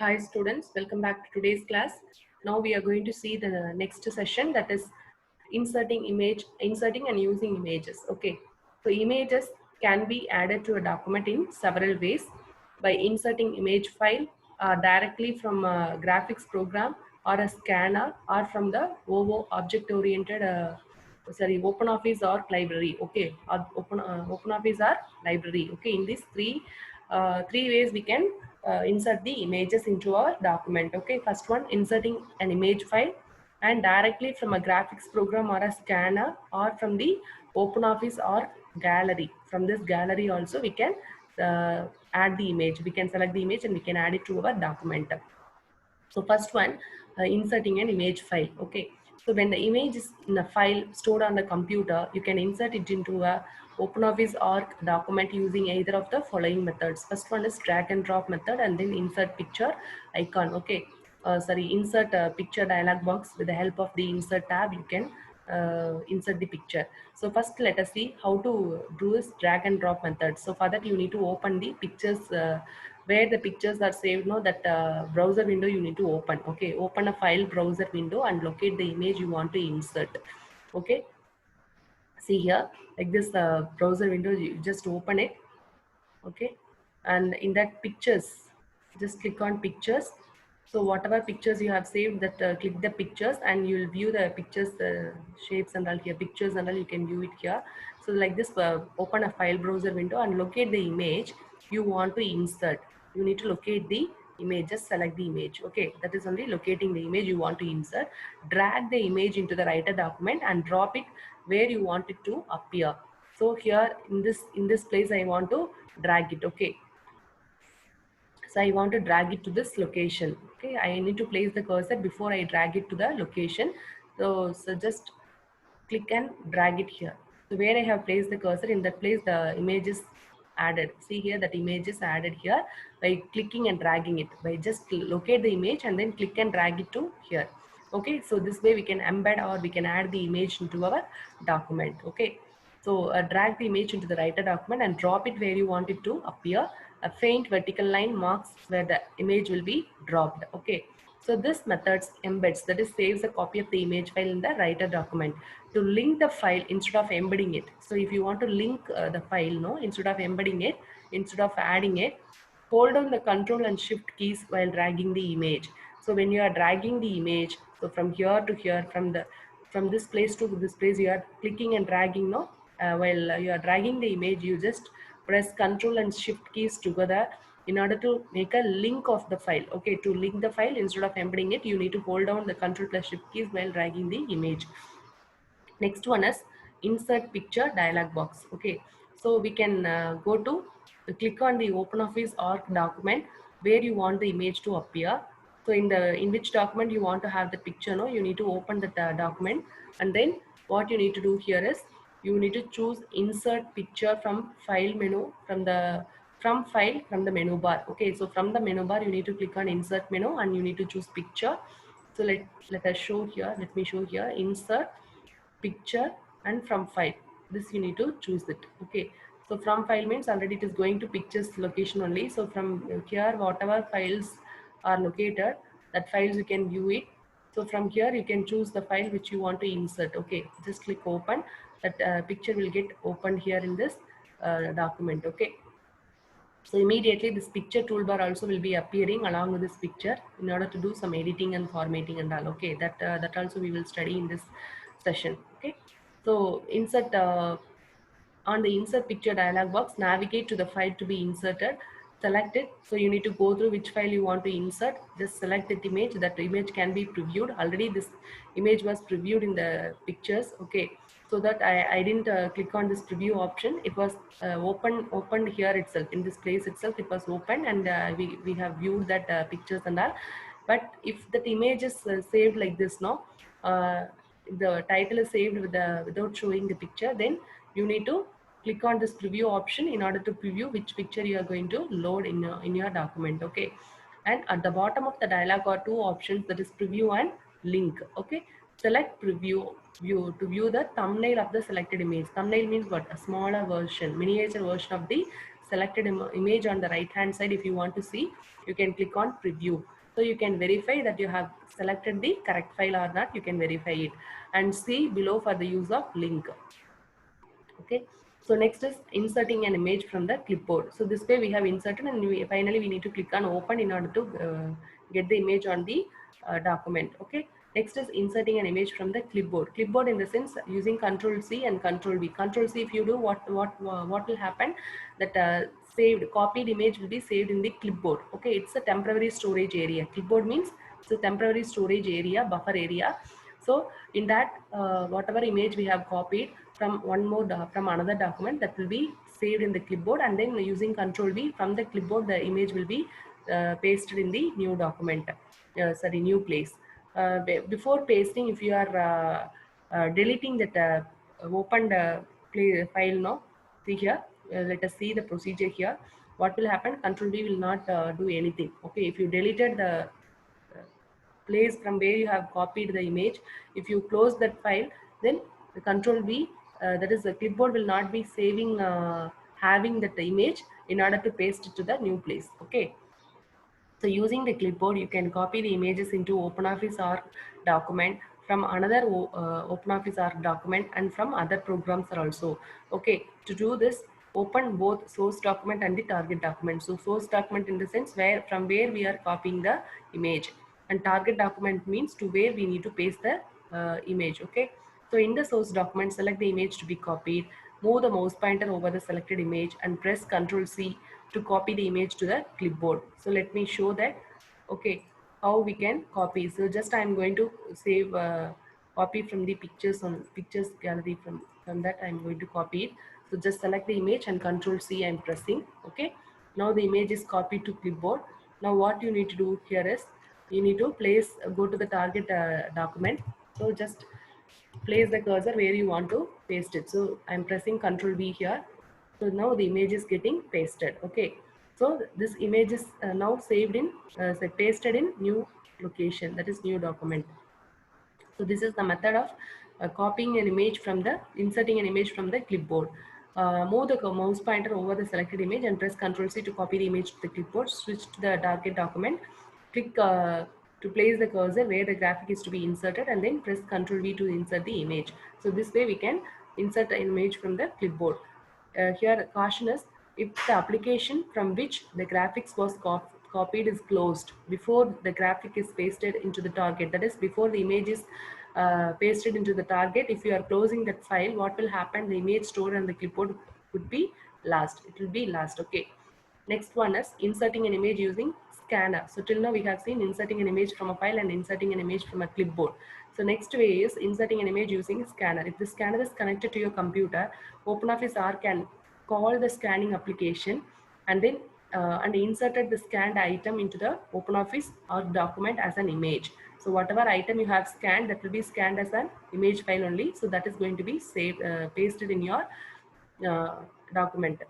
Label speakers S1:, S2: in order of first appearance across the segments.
S1: Hi students, welcome back to today's class. Now we are going to see the next session, that is inserting and using images. Okay, so images can be added to a document in several ways: by inserting image file directly from a graphics program or a scanner, or from the OO object oriented OpenOffice or library. Okay, or OpenOffice or library. Okay, in these three ways we can insert the images into our document. Okay, first one, inserting an image file and directly from a graphics program or a scanner, or from the OpenOffice or gallery. From this gallery also we can add the image. We can select the image and we can add it to our document. So first one, inserting an image file. Okay, so when the image is in a file stored on the computer, you can insert it into a OpenOffice or document using either of the following methods. First one is drag and drop method, and then insert picture icon. Okay, insert a picture dialog box. With the help of the insert tab, you can insert the picture. So first let us see how to do this drag and drop method. So for that you need to open the pictures where the pictures are saved. No, that browser window you need to open. Okay, open a file browser window and locate the image you want to insert. Okay, see here, like this browser window, you just open it. Okay, and in that pictures, just click on pictures. So whatever pictures you have saved, that click the pictures and you will view the pictures, shapes and all here, pictures and all, you can view it here. So like this, open a file browser window and locate the image you want to insert. You need to locate the image, just select the image. Okay, that is only locating the image you want to insert. Drag the image into the writer document and drop it where you want it to appear. So here in this place I want to drag it. Okay, so I want to drag it to this location. Okay, I need to place the cursor before I drag it to the location. So just click and drag it here. So where I have placed the cursor, in that place the image is added. See here, that image is added here by clicking and dragging it. By just locate the image and then click and drag it to here. Okay, so this way we can embed or we can add the image into our document. Okay, so drag the image into the writer document and drop it where you want it to appear. A faint vertical line marks where the image will be dropped. Okay, so this methods embeds, that is saves a copy of the image file in the writer document. To link the file instead of embedding it. So if you want to link the file, no, instead of embedding it, instead of adding it, hold down the control and shift keys while dragging the image. So when you are dragging the image, so from here to here, from this place to this place, you are clicking and dragging, no, while you are dragging the image, you just press control and shift keys together in order to make a link of the file. Okay, to link the file instead of embedding it, you need to hold down the control plus shift keys while dragging the image. Next one is insert picture dialog box. Okay, so we can go to click on the OpenOffice or document where you want the image to appear. So in which document you want to have the picture, no, you need to open the document, and then what you need to do here is you need to choose insert picture from file menu, from file, from the menu bar. Okay, so from the menu bar you need to click on insert menu and you need to choose picture. So let us show here, let me show here, insert picture and from file. This you need to choose it. Okay, so from file means already it is going to pictures location only. So from here, whatever files are located, that files you can view it. So from here you can choose the file which you want to insert. Okay, just click open. That picture will get opened here in this document. Okay, so immediately this picture toolbar also will be appearing along with this picture in order to do some editing and formatting and all. Okay, that also we will study in this session. Okay, so insert on the insert picture dialog box, navigate to the file to be inserted, select it. So you need to go through which file you want to insert, just select that image. That image can be previewed. Already this image was previewed in the pictures. Okay, so that I didn't click on this preview option. It was opened here itself, in this place itself it was open, and we have viewed that pictures and all. But if that image is saved like this, no, the title is saved with without showing the picture, then you need to click on this preview option in order to preview which picture you are going to load in your document. Okay, and at the bottom of the dialog are two options, that is preview and link. Okay, select preview view to view the thumbnail of the selected image. Thumbnail means what? A smaller version, miniature version of the selected image on the right hand side, if you want to see, you can click on preview. So you can verify that you have selected the correct file or not. You can verify it and see below for the use of link. Okay, so next is inserting an image from the clipboard. So this way we have inserted, and finally we need to click on open in order to get the image on the document. Okay, next is inserting an image from the clipboard. Clipboard in the sense using Control C and Control V. Control C, if you do, what will happen, that saved copied image will be saved in the clipboard. Okay, it's a temporary storage area. Clipboard means it's a temporary storage area, buffer area. So in that, whatever image we have copied from from another document, that will be saved in the clipboard, and then using Control V from the clipboard, the image will be pasted in the new document, sorry, new place. Before pasting, if you are deleting that opened file now, see here, let us see the procedure here. What will happen? Control V will not do anything. Okay, if you deleted the place from where you have copied the image, if you close that file, then the Control V, that is the clipboard, will not be saving having that image in order to paste it to the new place. Okay, so using the clipboard, you can copy the images into OpenOffice or document from another OpenOffice or document, and from other programs are also. Okay, to do this, open both source document and the target document. So source document in the sense where from where we are copying the image, and target document means to where we need to paste the image. Okay, so in the source document, select the image to be copied, move the mouse pointer over the selected image and press Ctrl C to copy the image to the clipboard. So let me show that. Okay, how we can copy. So just I am going to save copy from the pictures on pictures gallery. From that I am going to copy it. So just select the image and Ctrl C I am pressing. Okay, now the image is copied to clipboard. Now what you need to do here is you need to place, go to the target document. So just place the cursor where you want to paste it. So I'm pressing Ctrl V here. So now the image is getting pasted. Okay, so this image is now saved in say pasted in new location, that is new document. So this is the method of copying an image from the inserting an image from the clipboard. Move the mouse pointer over the selected image and press Ctrl C to copy the image to the clipboard. Switch to the target document. Click to place the cursor where the graphic is to be inserted, and then press Ctrl V to insert the image. So this way we can insert the image from the clipboard. Here caution is, if the application from which the graphics was copied is closed before the graphic is pasted into the target, that is before the image is pasted into the target, if you are closing that file, what will happen? The image stored on the clipboard would be lost. It will be lost. Okay. Next one is inserting an image using scanner. So till now we have seen inserting an image from a file and inserting an image from a clipboard. So next way is inserting an image using scanner. If the scanner is connected to your computer, OpenOffice R can call the scanning application and then and inserted the scanned item into the OpenOffice or document as an image. So whatever item you have scanned, that will be scanned as an image file only. So that is going to be saved, pasted in your document.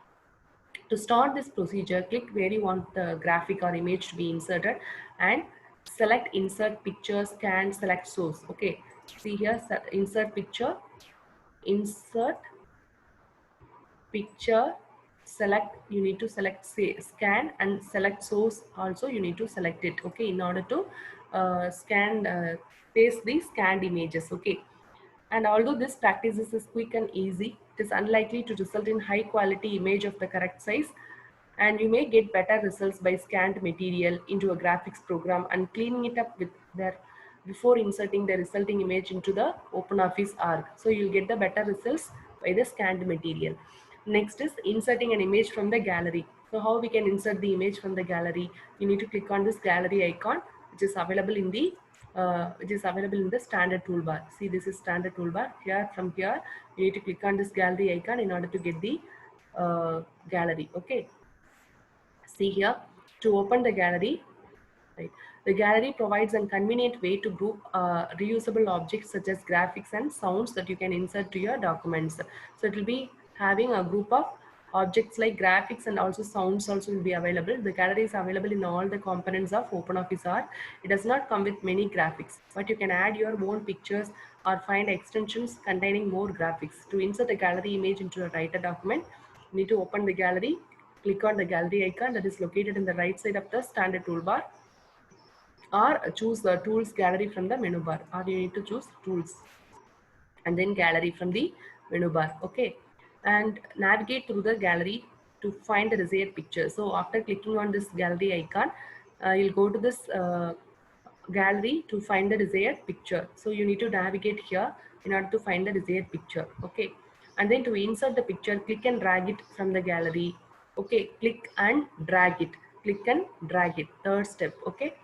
S1: To start this procedure, click where you want the graphic or image to be inserted and select insert picture, scan, select source. Okay, see here, insert picture, select, you need to select say scan, and select source also you need to select it. Okay, in order to paste the scanned images. Okay, and although this practice is quick and easy, it is unlikely to result in high quality image of the correct size, and you may get better results by scanned material into a graphics program and cleaning it up with their before inserting the resulting image into the OpenOffice ARC. So you'll get the better results by the scanned material. Next is inserting an image from the gallery. So how we can insert the image from the gallery? You need to click on this gallery icon, which is available in the standard toolbar. See, this is standard toolbar. Here, from here, you need to click on this gallery icon in order to get the gallery. Okay. See here, to open the gallery, right? The gallery provides a convenient way to group reusable objects such as graphics and sounds that you can insert to your documents. So it will be having a group of objects like graphics and also sounds also will be available. The gallery is available in all the components of OpenOffice R. It does not come with many graphics, but you can add your own pictures or find extensions containing more graphics. To insert a gallery image into a writer document, you need to open the gallery, click on the gallery icon that is located in the right side of the standard toolbar, or choose the tools gallery from the menu bar, or you need to choose tools and then gallery from the menu bar. Okay, and navigate through the gallery to find the desired picture. So after clicking on this gallery icon, you'll go to this gallery to find the desired picture. So you need to navigate here in order to find the desired picture. Okay, and then to insert the picture, click and drag it from the gallery. Okay, click and drag it, click and drag it, third step. Okay,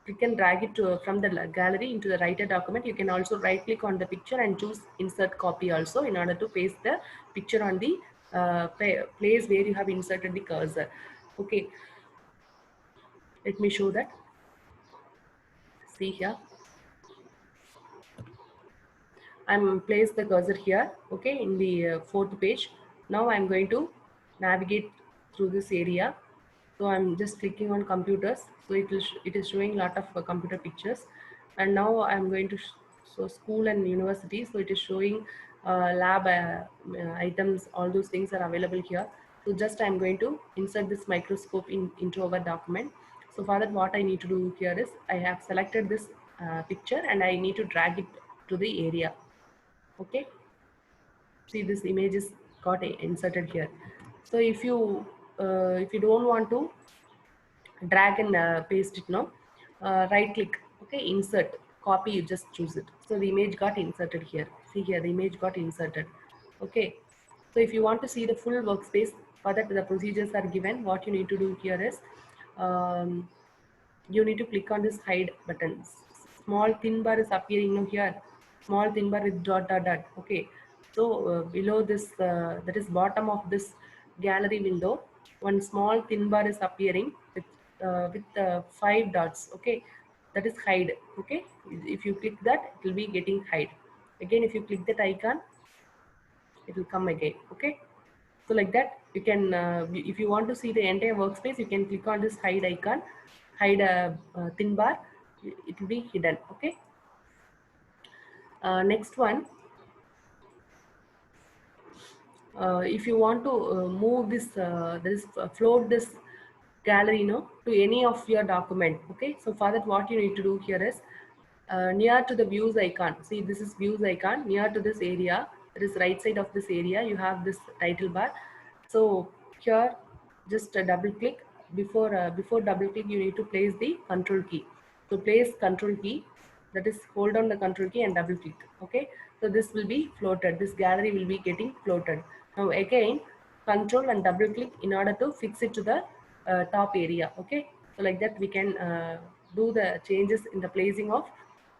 S1: you can drag it from the gallery into the writer document. You can also right click on the picture and choose insert copy also in order to paste the picture on the place where you have inserted the cursor. Okay, let me show that. See here, I'm placed the cursor here, okay, in the fourth page. Now I'm going to navigate through this area. So I'm just clicking on computers. So it is showing a lot of computer pictures. And now I'm going to so school and university. So it is showing lab items. All those things are available here. So just I'm going to insert this microscope into our document. So for that, what I need to do here is I have selected this picture and I need to drag it to the area. Okay, see this image is got inserted here. So if you don't want to drag and paste it now, right click, okay, insert copy, you just choose it. So the image got inserted here. See here, the image got inserted. Okay, so if you want to see the full workspace, for that the procedures are given. What you need to do here is you need to click on this hide button. Small thin bar is appearing now here, small thin bar with dot dot dot. Okay, so below this that is bottom of this gallery window, one small thin bar is appearing with 5 dots. Okay, that is hide. Okay, if you click that, it will be getting hide. Again, if you click that icon, it will come again. Okay, so like that you can if you want to see the entire workspace, you can click on this hide icon, hide a thin bar, it will be hidden. Okay, next one, if you want to move this float this gallery, to any of your document. Okay, so for that, what you need to do here is near to the views icon. See, this is views icon. Near to this area, that is right side of this area, you have this title bar. So here, just double click. Before double click, you need to place the control key. So place control key, that is hold on the control key and double click. Okay, so this will be floated, this gallery will be getting floated. Now again, control and double click in order to fix it to the top area. Okay, so like that we can do the changes in the placing of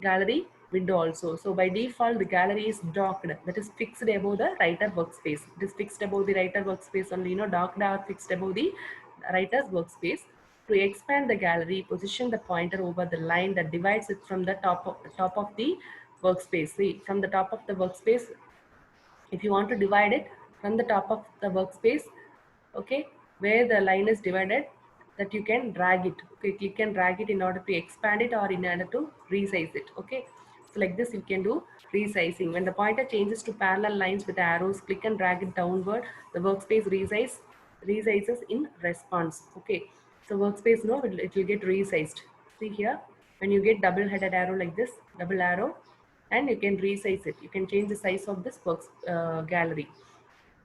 S1: gallery window also. So by default, the gallery is docked, that is fixed above the writer workspace. It is fixed above the writer workspace only, docked or fixed above the writer's workspace. To expand the gallery, position the pointer over the line that divides it from the top of the workspace. See, from the top of the workspace, if you want to divide it from the top of the workspace, okay, where the line is divided, that you can drag it. Okay, click and drag it in order to expand it or in order to resize it. Okay, so like this you can do resizing. When the pointer changes to parallel lines with arrows, click and drag it downward. The workspace resizes in response. Okay, so workspace, it will get resized. See here, when you get double headed arrow like this, double arrow, and you can resize it. You can change the size of this gallery.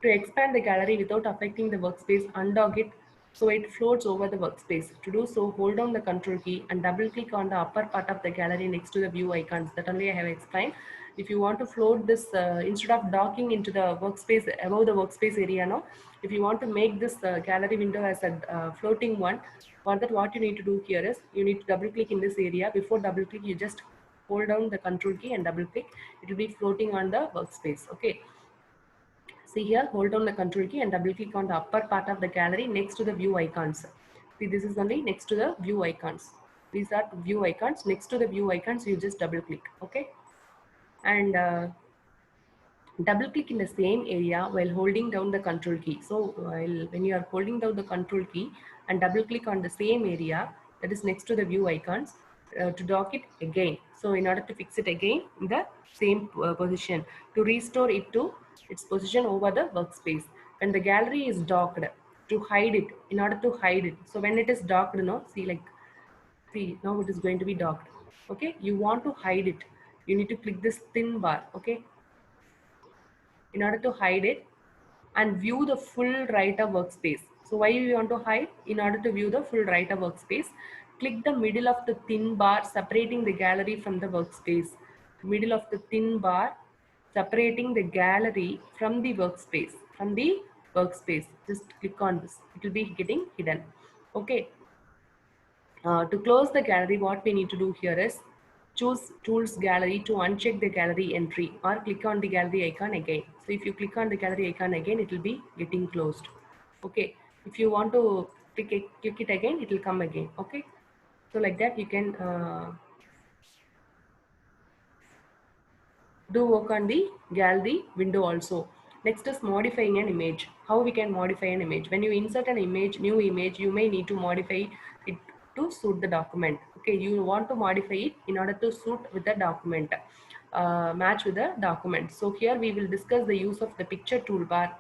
S1: To expand the gallery without affecting the workspace, undock it so it floats over the workspace. To do so, hold down the control key and double click on the upper part of the gallery next to the view icons. That only I have explained. If you want to float this, instead of docking into the workspace, above the workspace area now, if you want to make this gallery window as a floating one, for that what you need to do here is, you need to double click in this area. Before double click, you just hold down the control key and double click. It will be floating on the workspace. Okay. See here, hold down the control key and double click on the upper part of the gallery next to the view icons. See, this is only next to the view icons. These are view icons. Next to the view icons, you just double click. Okay. And double click in the same area while holding down the control key. So when you are holding down the control key and double click on the same area that is next to the view icons, to dock it again. So in order to fix it again in the same position, to restore it to its position over the workspace. When the gallery is docked, to hide it, in order to hide it. So when it is docked, see, now it is going to be docked. Okay, you want to hide it, you need to click this thin bar. Okay, in order to hide it and view the full writer workspace. So why you want to hide? In order to view the full writer workspace, click the middle of the thin bar separating the gallery from the workspace. Middle of the thin bar separating the gallery from the workspace. From the workspace, just click on this. It will be getting hidden. Okay. To close the gallery, what we need to do here is choose Tools Gallery to uncheck the gallery entry, or click on the gallery icon again. So if you click on the gallery icon again, it will be getting closed. Okay. If you want to click it again, it will come again. Okay. So like that, you can do work on the gallery window also. Next is modifying an image. How we can modify an image? When you insert an image, new image, you may need to modify it to suit the document. Okay, you want to modify it in order to suit with the document, match with the document. So here we will discuss the use of the picture toolbar,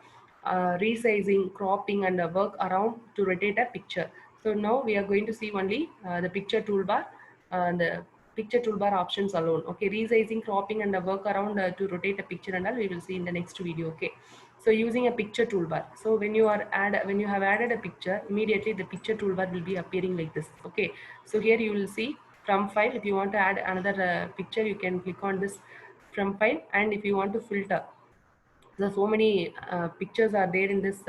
S1: resizing, cropping, and work around to rotate a picture. So now we are going to see only the picture toolbar, the picture toolbar options alone. Okay, resizing, cropping, and the work around to rotate a picture and all we will see in the next video. Okay, so using a picture toolbar. So when you have added a picture, immediately the picture toolbar will be appearing like this. Okay, so here you will see from file. If you want to add another picture, you can click on this from file, and if you want to filter, so many pictures are there in this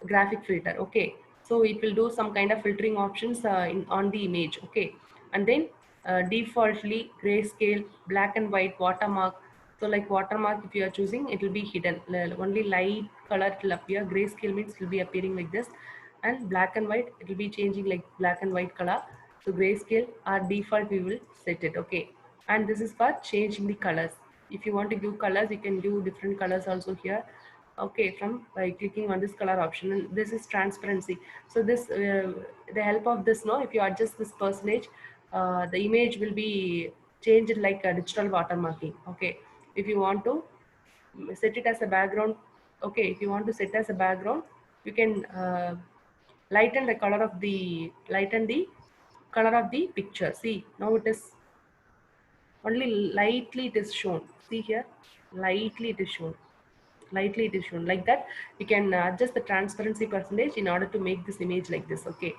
S1: graphic filter. Okay, so it will do some kind of filtering options on the image. Okay, and then defaultly grayscale, black and white, watermark. So like watermark, if you are choosing, it will be hidden. Only light color it will appear. Grayscale means it will be appearing like this, and black and white, it will be changing like black and white color. So grayscale, our default we will set it. Okay, and this is for changing the colors. If you want to give colors, you can give different colors also here. Okay, from by clicking on this color option, and this is transparency. So this the help of this, no, if you adjust this percentage, the image will be changed like a digital watermarking. Okay, if you want to set it as a background, okay, if you want to set as a background, you can lighten the color of the picture. See, now it is only lightly it is shown. See here, lightly it is shown, lightly it is shown like that. You can adjust the transparency percentage in order to make this image like this. Okay,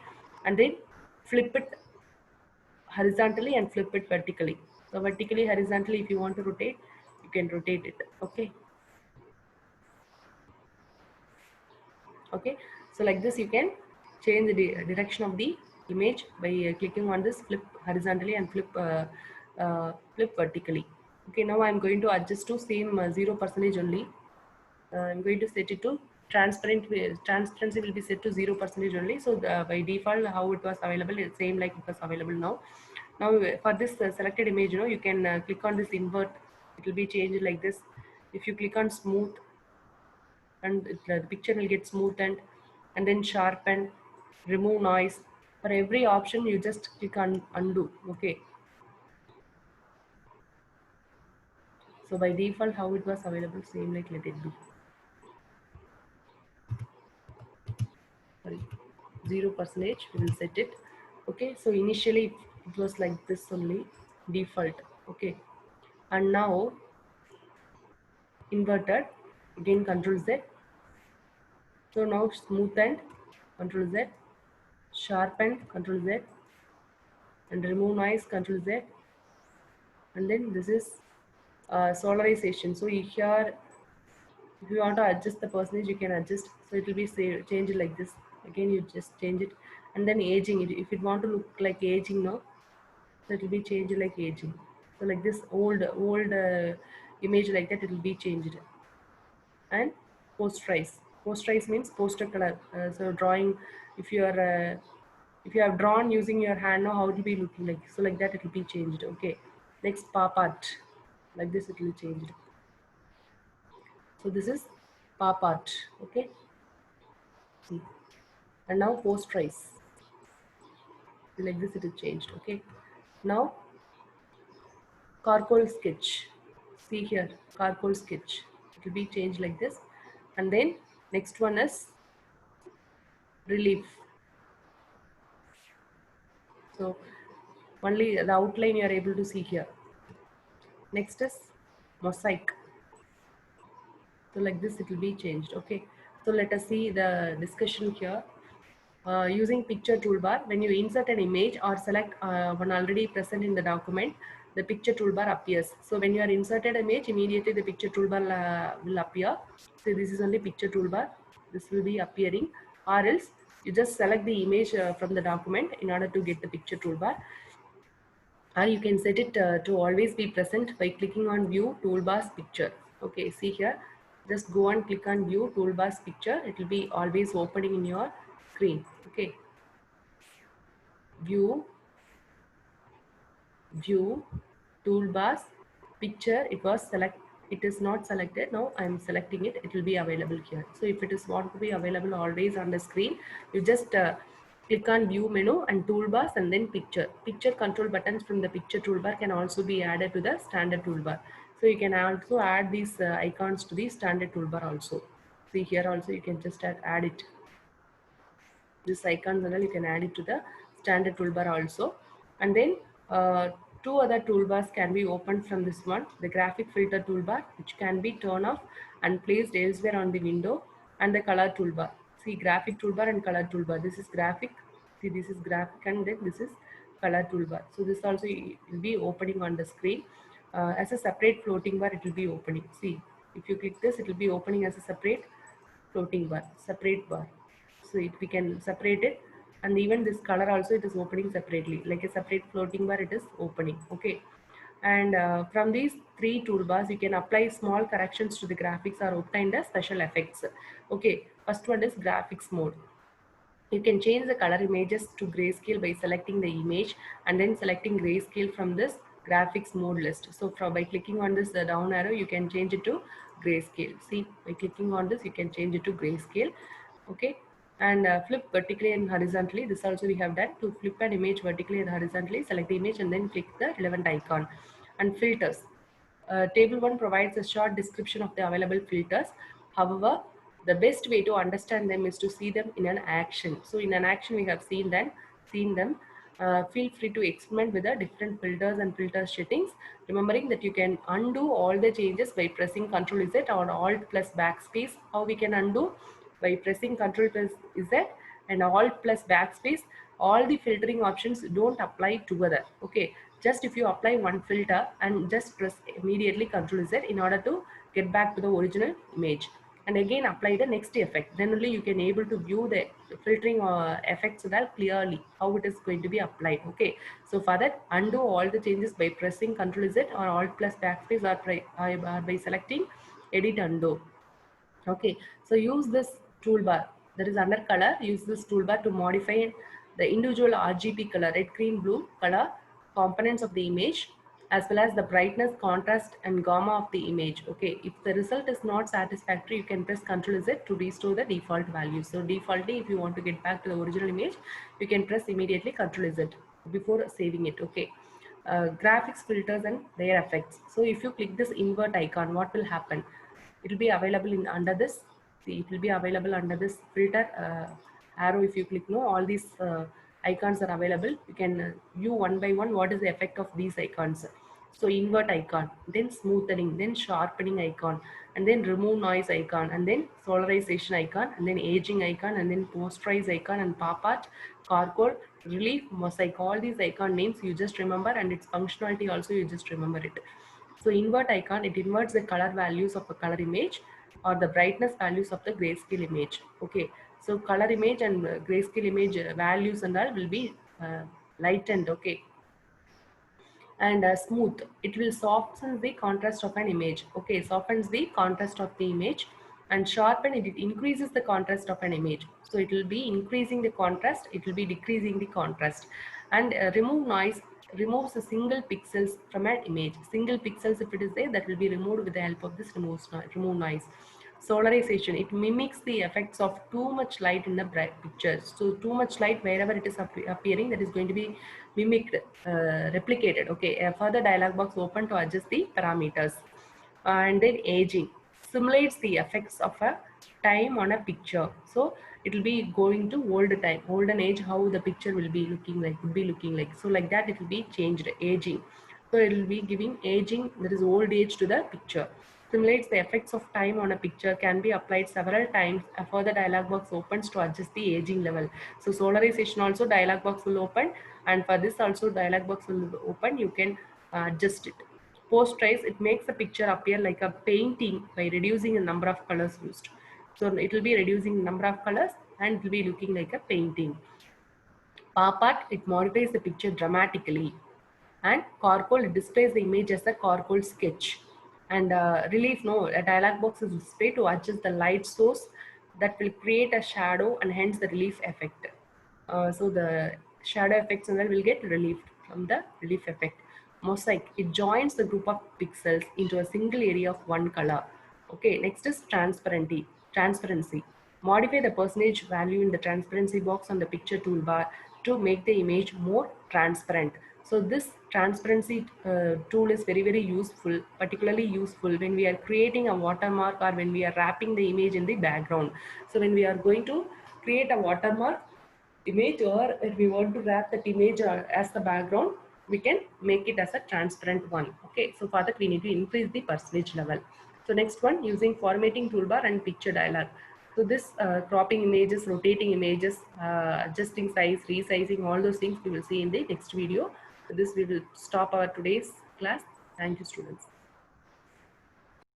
S1: and then flip it horizontally and flip it vertically. So vertically, horizontally, if you want to rotate, you can rotate it. Okay, okay, so like this you can change the direction of the image by clicking on this flip horizontally and flip vertically. Okay, now I'm going to adjust to same 0% only. I'm going to set it to transparency will be set to 0% only. So by default, how it was available, it's same like it was available now. Now for this selected image, you can click on this invert. It will be changed like this. If you click on smooth, and the picture will get smoothened, and then sharpen, remove noise. For every option, you just click on undo. Okay. So by default, how it was available, same like let it be. Sorry, 0% we will set it. Okay, so initially it was like this only, default. Okay, and now inverted, again Control Z. So now smoothened, Control Z, sharpened, Control Z, and remove noise, Control Z, and then this is solarization. So here, if you want to adjust the percentage, you can adjust. So it will be changed like this. Again, you just change it, and then aging. If you want to look like aging now, so it will be changed like aging. So like this old image like that, it will be changed. And posterize means poster color. So drawing, if you are if you have drawn using your hand, now how it will be looking like. So like that, it will be changed. Okay, next pop art, like this it will be changed. So this is pop art. Okay, see, and now posterize, like this it is changed. Okay, now charcoal sketch, see here, charcoal sketch, it will be changed like this. And then next one is relief. So only the outline you are able to see here. Next is mosaic. So like this it will be changed. Okay, so let us see the discussion here. Using picture toolbar, when you insert an image or select one already present in the document, the picture toolbar appears. So when you are inserted image, immediately the picture toolbar will appear. So this is only picture toolbar, this will be appearing, or else you just select the image from the document in order to get the picture toolbar, or you can set it to always be present by clicking on view toolbars picture. Okay, see here, just go and click on view toolbars picture, it will be always opening in your screen. Okay, view toolbars picture, it is not selected. Now I am selecting it, it will be available here. So if it is want to be available always on the screen, you just click on view menu and toolbars and then picture control buttons from the picture toolbar can also be added to the standard toolbar. So you can also add these icons to the standard toolbar also. See here also you can just add it, this icons and all, you can add it to the standard toolbar also. And then two other toolbars can be opened from this one, the graphic filter toolbar, which can be turned off and placed elsewhere on the window, and the color toolbar. See, graphic toolbar and color toolbar, this is graphic, see this is graphic, and then this is color toolbar. So this also will be opening on the screen as a separate floating bar, it will be opening. See, if you click this, it will be opening as a separate floating bar, separate bar. So we can separate it, and even this color also it is opening separately, like a separate floating bar it is opening. Okay, and from these three toolbars you can apply small corrections to the graphics or obtain the special effects. Okay, first one is graphics mode. You can change the color images to grayscale by selecting the image and then selecting grayscale from this graphics mode list. So by clicking on this down arrow, you can change it to grayscale. See, by clicking on this, you can change it to grayscale. Okay, and flip vertically and horizontally. This also we have done. To flip an image vertically and horizontally, select the image and then click the relevant icon. And filters. Table 1 provides a short description of the available filters. However, the best way to understand them is to see them in an action. So in an action, we have seen them. Feel free to experiment with the different filters and filter settings, remembering that you can undo all the changes by pressing Ctrl Z or Alt plus backspace. How we can undo? By pressing Ctrl plus Z and Alt plus backspace. All the filtering options don't apply together. Okay, just if you apply one filter and just press immediately Ctrl Z in order to get back to the original image, and again apply the next effect, then only you can able to view the filtering effects that clearly how it is going to be applied. Okay, so for that, undo all the changes by pressing Ctrl Z or Alt plus backspace, or by selecting edit undo. Okay, so use this toolbar that is under color, use this toolbar to modify the individual RGB color, red, green, blue color components of the image, as well as the brightness, contrast and gamma of the image. Okay, if the result is not satisfactory, you can press Ctrl Z to restore the default value. So defaultly, if you want to get back to the original image, you can press immediately Ctrl Z before saving it. Okay, graphics, filters and their effects. So if you click this invert icon, what will happen? It will be available in under this. See, it will be available under this filter arrow. If you click no, all these icons are available. You can view one by one what is the effect of these icons. So invert icon, then smoothing, then sharpening icon, and then remove noise icon, and then solarization icon, and then aging icon, and then posterize icon, and pop art, charcoal, relief, mosaic. All these icon names you just remember, and its functionality also you just remember it. So invert icon, it inverts the color values of a color image or the brightness values of the grayscale image. Okay, so color image and grayscale image values and all will be lightened. Okay, and smooth, it will soften the contrast of an image. Okay, softens the contrast of the image, and sharpen it, it increases the contrast of an image. So it will be increasing the contrast, it will be decreasing the contrast. And remove noise, removes a single pixels from an image. Single pixels, if it is there, that will be removed with the help of this remove noise. Solarization, it mimics the effects of too much light in the bright pictures. So too much light wherever it is appearing, that is going to be mimicked, replicated. Okay, a further dialog box open to adjust the parameters. And then aging simulates the effects of a time on a picture. So it will be going to olden age, how the picture will be looking like, so like that it will be changed, aging. So it will be giving aging, that is old age, to the picture. Simulates the effects of time on a picture, can be applied several times. A further dialog box opens to adjust the aging level. So solarization also dialog box will open, and for this also dialog box will open, you can adjust it. Post trace, it makes the picture appear like a painting by reducing the number of colors used. So it will be reducing number of colors and it will be looking like a painting. Pop art, it modifies the picture dramatically. And charcoal, it displays the image as a charcoal sketch. And relief, no, a dialog box is displayed to adjust the light source that will create a shadow and hence the relief effect. So the shadow effects and that will get relieved from the relief effect. Mosaic, it joins the group of pixels into a single area of one color. Okay, next is transparency. Modify the percentage value in the transparency box on the picture toolbar to make the image more transparent. So this transparency tool is very useful, particularly useful when we are creating a watermark or when we are wrapping the image in the background. So when we are going to create a watermark image, or if we want to wrap that image as the background, we can make it as a transparent one. Okay, so for that we need to increase the percentage level. So next one, using formatting toolbar and picture dialog. So this cropping images, rotating images, adjusting size, resizing, all those things we will see in the next video. So this we will stop our today's class. Thank you, students.